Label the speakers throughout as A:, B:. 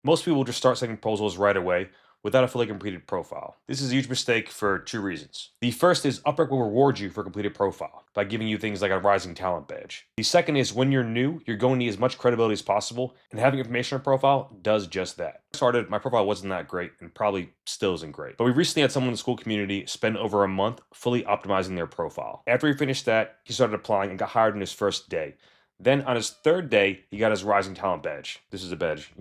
A: Most people just start sending proposals right away without a fully completed profile. This is a huge mistake for two reasons. The first is Upwork will reward you for a completed profile by giving you things like a rising talent badge. The second is when you're new, you're going to need as much credibility as possible, and having information on a profile does just that. When I started, my profile wasn't that great and probably still isn't great. But we recently had someone in the school community spend over a month fully optimizing their profile. After he finished that, he started applying and got hired in his first day. Then on his third day, he got his Rising Talent badge. This is a badge,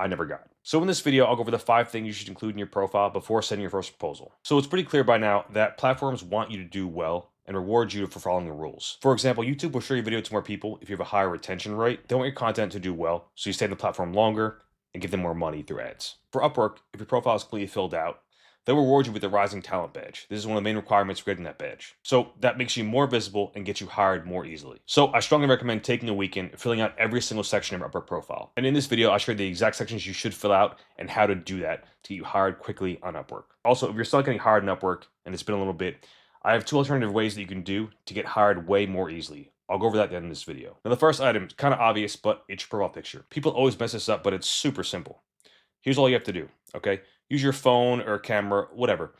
A: I never got. So in this video, I'll go over the 5 things you should include in your profile before sending your first proposal. So it's pretty clear by now that platforms want you to do well and reward you for following the rules. For example, YouTube will show your video to more people if you have a higher retention rate. They want your content to do well, so you stay on the platform longer and give them more money through ads. For Upwork, if your profile is completely filled out, they'll reward you with the Rising Talent badge. This is one of the main requirements for getting that badge. So that makes you more visible and gets you hired more easily. So I strongly recommend taking a weekend, filling out every single section of your Upwork profile. And in this video, I showed the exact sections you should fill out and how to do that to get you hired quickly on Upwork. Also, if you're still getting hired on Upwork and it's been a little bit, I have 2 alternative ways that you can do to get hired way more easily. I'll go over that at the end of this video. Now, the first item is kind of obvious, but it's your profile picture. People always mess this up, but it's super simple. Here's all you have to do, okay? Use your phone or camera, whatever.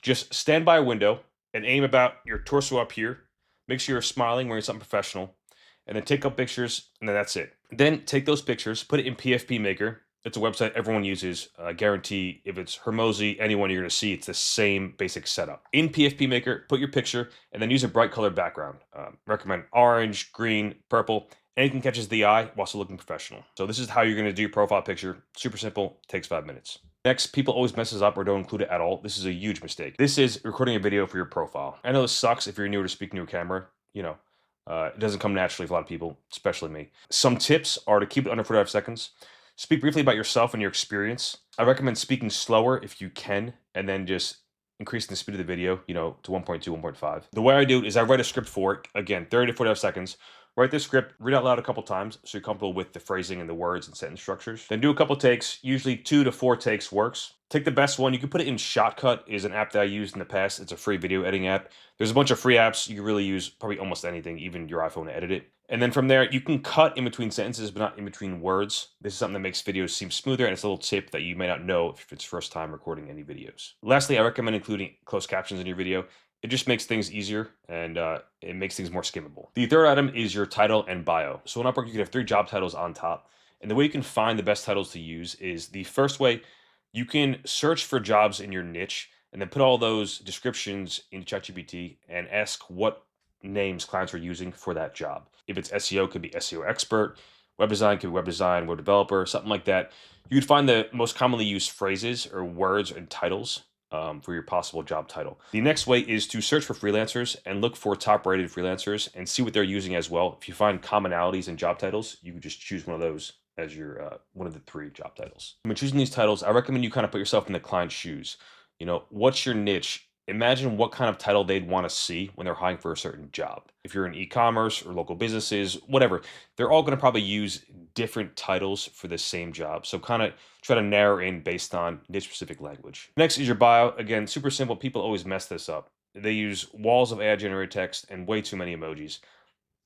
A: Just stand by a window and aim about your torso up here. Make sure you're smiling, wearing something professional, and then take up pictures, and then that's it. Then take those pictures, put it in PFP Maker. It's a website everyone uses. I guarantee if it's Hermosi, anyone you're going to see, it's the same basic setup. In PFP Maker, put your picture, and then use a bright colored background. Recommend orange, green, purple, anything catches the eye while still looking professional. So this is how you're going to do your profile picture. Super simple, takes 5 minutes. Next, people always messes up or don't include it at all. This is a huge mistake. This is recording a video for your profile. I know this sucks if you're new to speaking to a camera. It doesn't come naturally for a lot of people, especially me. Some tips are to keep it under 45 seconds. Speak briefly about yourself and your experience. I recommend speaking slower if you can, and then just increasing the speed of the video, to 1.2, 1.5. The way I do it is I write a script for it. Again, 30 to 45 seconds. Write the script, read out loud a couple times so you're comfortable with the phrasing and the words and sentence structures. Then do a couple takes. Usually 2 to 4 takes works. Take the best one. You can put it in Shotcut, is an app that I used in the past. It's a free video editing app. There's a bunch of free apps. You can really use probably almost anything, even your iPhone, to edit it. And then from there, you can cut in between sentences, but not in between words. This is something that makes videos seem smoother, and it's a little tip that you may not know if it's first time recording any videos. Lastly, I recommend including closed captions in your video. It just makes things easier, and it makes things more skimmable. The third item is your title and bio. So on Upwork, you can have 3 job titles on top. And the way you can find the best titles to use is the first way. You can search for jobs in your niche and then put all those descriptions in ChatGPT and ask what names clients are using for that job. If it's SEO, it could be SEO expert. Web design could be web design, web developer, something like that. You'd find the most commonly used phrases or words and titles for your possible job title. The next way is to search for freelancers and look for top rated freelancers and see what they're using as well. If you find commonalities in job titles, you can just choose one of those as your one of the 3 job titles. When choosing these titles, I recommend you kind of put yourself in the client's shoes. What's your niche? Imagine what kind of title they'd want to see when they're hiring for a certain job. If you're in e-commerce or local businesses, whatever, they're all going to probably use different titles for the same job. So kind of try to narrow in based on niche specific language. Next is your bio. Again, super simple. People always mess this up. They use walls of AI generated text and way too many emojis.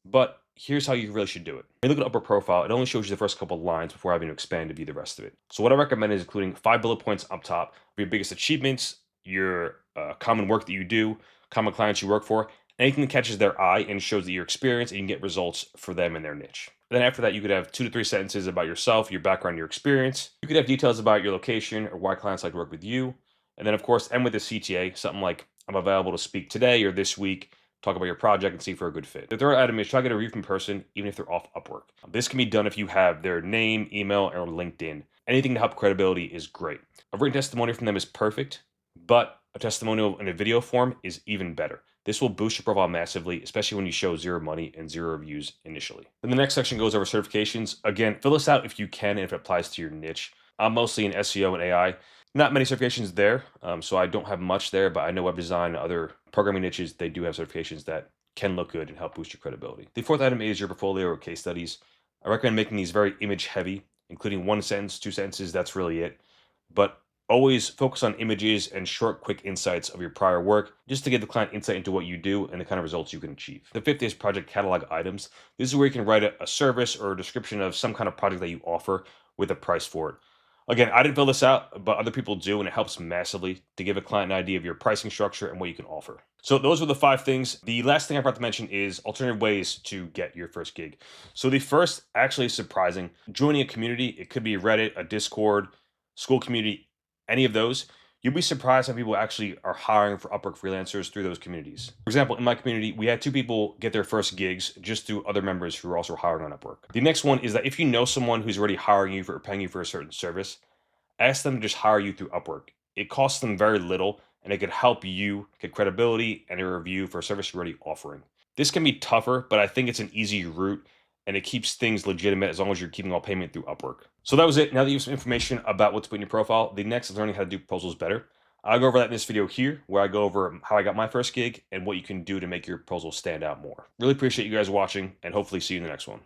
A: But here's how you really should do it. When you look at Upper Profile, it only shows you the first couple of lines before having to expand to view the rest of it. So what I recommend is including 5 bullet points up top of your biggest achievements, your common work that you do, common clients you work for, anything that catches their eye and shows that you're experienced and you can get results for them in their niche. Then after that, you could have 2 to 3 sentences about yourself, your background, your experience. You could have details about your location or why clients like to work with you. And then of course, end with a CTA, something like, I'm available to speak today or this week, talk about your project and see if we're a good fit. The third item is try to get a review from person, even if they're off Upwork. This can be done if you have their name, email, or LinkedIn. Anything to help credibility is great. A written testimonial from them is perfect, but a testimonial in a video form is even better. This will boost your profile massively, especially when you show 0 money and 0 reviews initially. Then the next section goes over certifications. Again, fill this out if you can and if it applies to your niche. I'm mostly in SEO and AI. Not many certifications there, so I don't have much there, but I know web design and other programming niches, they do have certifications that can look good and help boost your credibility. The fourth item is your portfolio or case studies. I recommend making these very image heavy, including 1 sentence, 2 sentences, that's really it. But always focus on images and short, quick insights of your prior work, just to give the client insight into what you do and the kind of results you can achieve. The fifth is project catalog items. This is where you can write a service or a description of some kind of project that you offer with a price for it. Again, I didn't fill this out, but other people do, and it helps massively to give a client an idea of your pricing structure and what you can offer. So those were the 5 things. The last thing I forgot to mention is alternative ways to get your first gig. So the first actually is surprising. Joining a community, it could be Reddit, a Discord, school community, any of those. You'll be surprised how people actually are hiring for Upwork freelancers through those communities. For example, in my community, we had 2 people get their first gigs just through other members who are also hiring on Upwork. The next one is that if you know someone who's already hiring you for or paying you for a certain service, ask them to just hire you through Upwork. It costs them very little and it could help you get credibility and a review for a service you're already offering. This can be tougher, but I think it's an easy route and it keeps things legitimate as long as you're keeping all payment through Upwork. So that was it. Now that you have some information about what to put in your profile, the next is learning how to do proposals better. I'll go over that in this video here, where I go over how I got my first gig and what you can do to make your proposal stand out more. Really appreciate you guys watching and hopefully see you in the next one.